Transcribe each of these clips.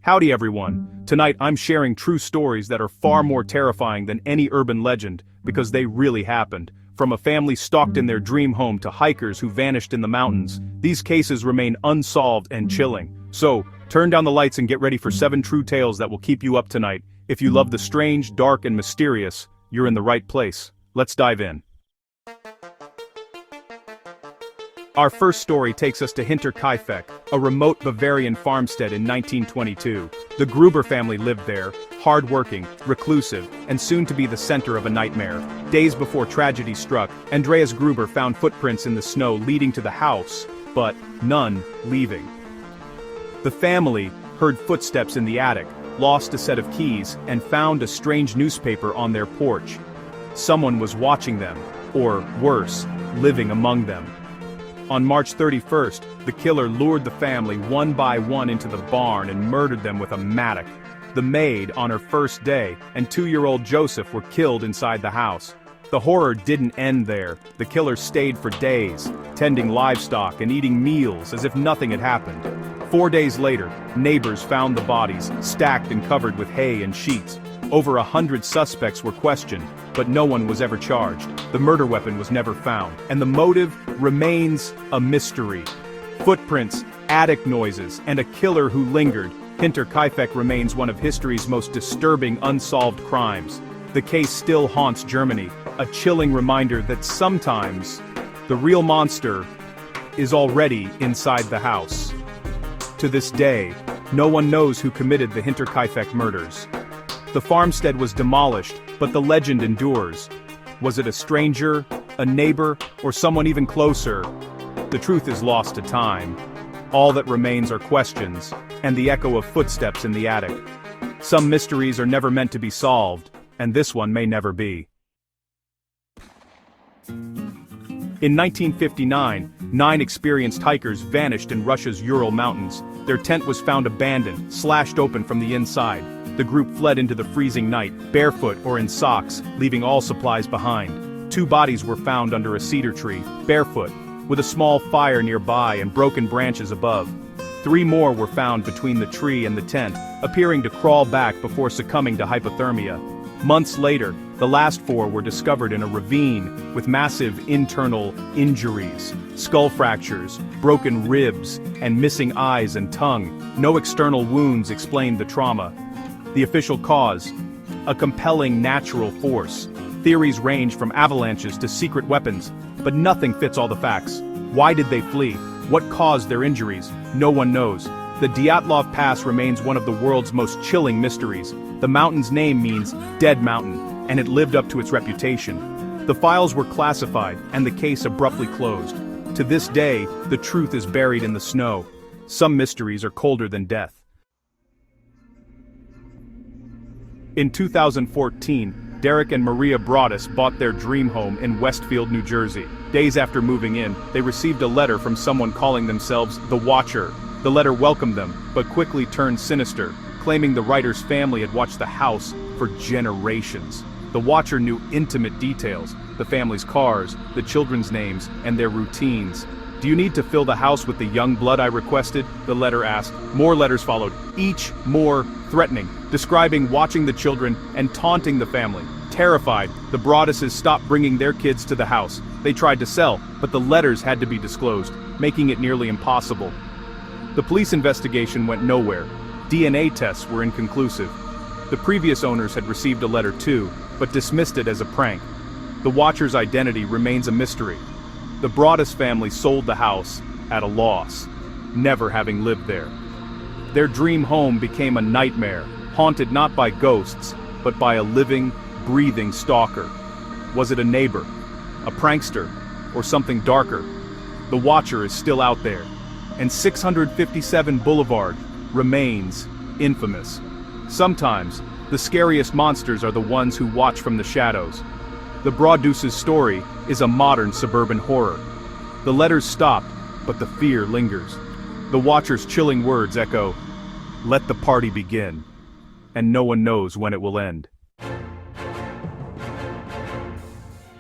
Howdy everyone, tonight I'm sharing true stories that are far more terrifying than any urban legend, because they really happened. From a family stalked in their dream home to hikers who vanished in the mountains, these cases remain unsolved and chilling. So, turn down the lights and get ready for 7 true tales that will keep you up tonight. If you love the strange, dark and mysterious, you're in the right place. Let's dive in. Our first story takes us to 𝐬𝐭𝐨𝐫𝐫𝐲, a remote Bavarian farmstead in 1922. The Gruber family lived there, hard-working, reclusive, and soon to be the center of a nightmare. Days before tragedy struck, Andreas Gruber found footprints in the snow leading to the house, but none leaving. The family heard footsteps in the attic, lost a set of keys, and found a strange newspaper on their porch. Someone was watching them, or worse, living among them. On March 31st, the killer lured the family one by one into the barn and murdered them with a mattock. The maid, on her first day, and 2-year-old Joseph were killed inside the house. The horror didn't end there. The killer stayed for days, tending livestock and eating meals as if nothing had happened. 4 days later, neighbors found the bodies, stacked and covered with hay and sheets. Over 100 suspects were questioned, but no one was ever charged. The murder weapon was never found, and the motive remains a mystery. Footprints, attic noises, and a killer who lingered, 𝐬𝐭𝐨𝐫𝐫𝐲 remains one of history's most disturbing unsolved crimes. The case still haunts Germany, a chilling reminder that sometimes the real monster is already inside the house. To this day, no one knows who committed the 𝐬𝐭𝐨𝐫𝐫𝐲 murders. The farmstead was demolished, but the legend endures. Was it a stranger, a neighbor, or someone even closer? The truth is lost to time. All that remains are questions, and the echo of footsteps in the attic. Some mysteries are never meant to be solved, and this one may never be. In 1959, 9 experienced hikers vanished in Russia's Ural Mountains. Their tent was found abandoned, slashed open from the inside. The group fled into the freezing night, barefoot or in socks, leaving all supplies behind. 2 bodies were found under a cedar tree, barefoot, with a small fire nearby and broken branches above. 3 more were found between the tree and the tent, appearing to crawl back before succumbing to hypothermia. Months later, the last 4 were discovered in a ravine with massive internal injuries, skull fractures, broken ribs, and missing eyes and tongue. No external wounds explained the trauma. The official cause: a compelling natural force. Theories range from avalanches to secret weapons, but nothing fits all the facts. Why did they flee? What caused their injuries? No one knows. The Dyatlov Pass remains one of the world's most chilling mysteries. The mountain's name means Dead Mountain, and it lived up to its reputation. The files were classified, and the case abruptly closed. To this day, the truth is buried in the snow. Some mysteries are colder than death. In 2014, Derek and Maria Broadus bought their dream home in Westfield, New Jersey. Days after moving in, they received a letter from someone calling themselves The Watcher. The letter welcomed them, but quickly turned sinister, claiming the writer's family had watched the house for generations. The Watcher knew intimate details: the family's cars, the children's names, and their routines. "Do you need to fill the house with the young blood I requested?" the letter asked. More letters followed, each more threatening, describing watching the children and taunting the family. Terrified, the Broaduses stopped bringing their kids to the house. They tried to sell, but the letters had to be disclosed, making it nearly impossible. The police investigation went nowhere. DNA tests were inconclusive. The previous owners had received a letter too, but dismissed it as a prank. The Watcher's identity remains a mystery. The Broadus family sold the house at a loss, never having lived there. Their dream home became a nightmare, haunted not by ghosts, but by a living, breathing stalker. Was it a neighbor, a prankster, or something darker? The Watcher is still out there, and 657 Boulevard remains infamous. Sometimes, the scariest monsters are the ones who watch from the shadows. The Broaduses' story is a modern suburban horror. The letters stopped, but the fear lingers. The Watcher's chilling words echo, "Let the party begin," and no one knows when it will end.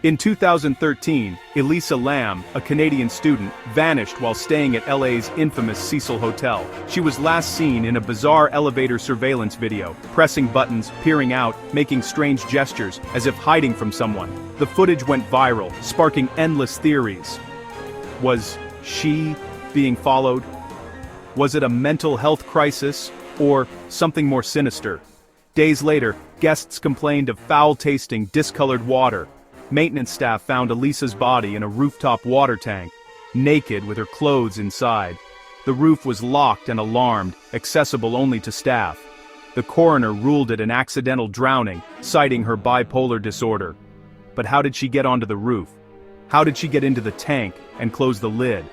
In 2013, Elisa Lam, a Canadian student, vanished while staying at LA's infamous Cecil Hotel. She was last seen in a bizarre elevator surveillance video, pressing buttons, peering out, making strange gestures, as if hiding from someone. The footage went viral, sparking endless theories. Was she being followed? Was it a mental health crisis, or something more sinister? Days later, guests complained of foul-tasting, discolored water. Maintenance staff found Elisa's body in a rooftop water tank, naked with her clothes inside. The roof was locked and alarmed, accessible only to staff. The coroner ruled it an accidental drowning, citing her bipolar disorder. But how did she get onto the roof? How did she get into the tank and close the lid?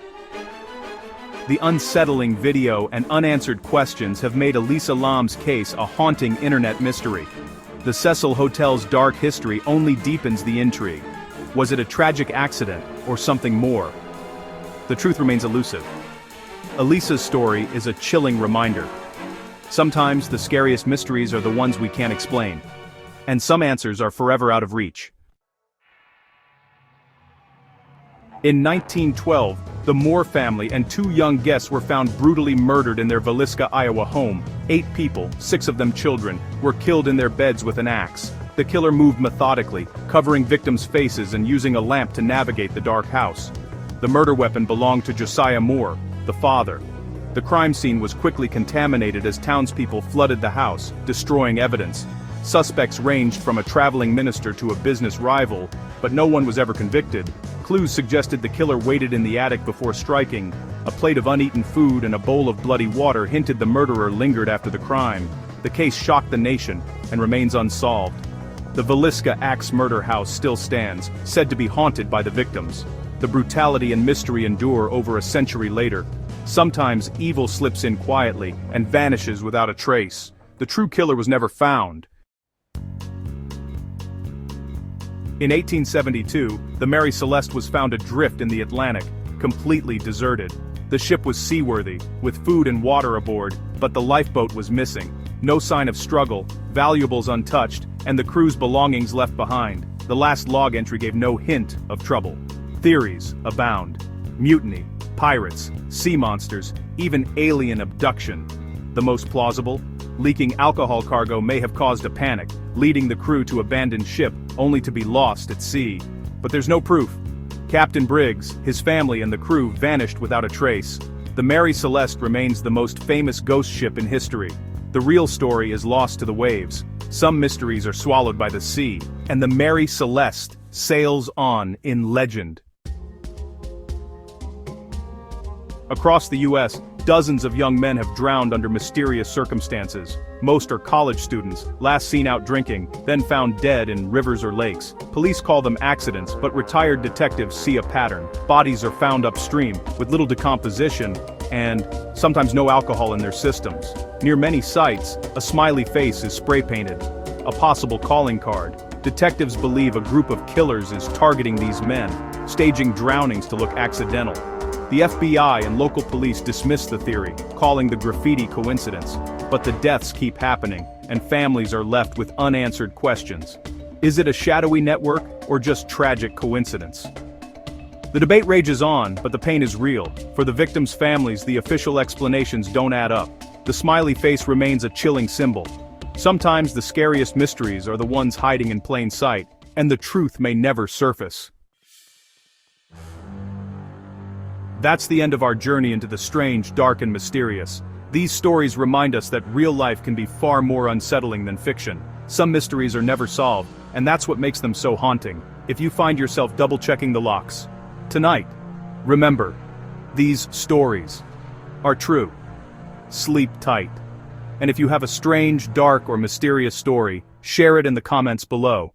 The unsettling video and unanswered questions have made Elisa Lam's case a haunting internet mystery. The Cecil Hotel's dark history only deepens the intrigue. Was it a tragic accident, or something more? The truth remains elusive. Elisa's story is a chilling reminder. Sometimes the scariest mysteries are the ones we can't explain. And some answers are forever out of reach. In 1912, the Moore family and 2 young guests were found brutally murdered in their Villisca, Iowa home. 8 people, 6 of them children, were killed in their beds with an axe. The killer moved methodically, covering victims' faces and using a lamp to navigate the dark house. The murder weapon belonged to Josiah Moore, the father. The crime scene was quickly contaminated as townspeople flooded the house, destroying evidence. Suspects ranged from a traveling minister to a business rival, but no one was ever convicted. Clues suggested the killer waited in the attic before striking. A plate of uneaten food and a bowl of bloody water hinted the murderer lingered after the crime. The case shocked the nation and remains unsolved. The Villisca Axe murder house still stands, said to be haunted by the victims. The brutality and mystery endure over a century later. Sometimes evil slips in quietly and vanishes without a trace. The true killer was never found. In 1872, the Mary Celeste was found adrift in the Atlantic, completely deserted. The ship was seaworthy, with food and water aboard, but the lifeboat was missing. No sign of struggle, valuables untouched, and the crew's belongings left behind. The last log entry gave no hint of trouble. Theories abound. Mutiny, pirates, sea monsters, even alien abduction. The most plausible? Leaking alcohol cargo may have caused a panic, leading the crew to abandon ship, only to be lost at sea. But there's no proof. Captain Briggs, his family and the crew vanished without a trace. The Mary Celeste remains the most famous ghost ship in history. The real story is lost to the waves. Some mysteries are swallowed by the sea, and the Mary Celeste sails on in legend. Across the U.S., dozens of young men have drowned under mysterious circumstances. Most are college students, last seen out drinking, then found dead in rivers or lakes. Police call them accidents, but retired detectives see a pattern. Bodies are found upstream, with little decomposition, and sometimes no alcohol in their systems. Near many sites, a smiley face is spray-painted, a possible calling card. Detectives believe a group of killers is targeting these men, staging drownings to look accidental. The FBI and local police dismiss the theory, calling the graffiti coincidence. But the deaths keep happening, and families are left with unanswered questions. Is it a shadowy network, or just tragic coincidence? The debate rages on, but the pain is real. For the victims' families, the official explanations don't add up. The smiley face remains a chilling symbol. Sometimes the scariest mysteries are the ones hiding in plain sight, and the truth may never surface. That's the end of our journey into the strange, dark and mysterious. These stories remind us that real life can be far more unsettling than fiction. Some mysteries are never solved, and that's what makes them so haunting. If you find yourself double-checking the locks tonight, remember, these stories are true. Sleep tight. And if you have a strange, dark or mysterious story, share it in the comments below.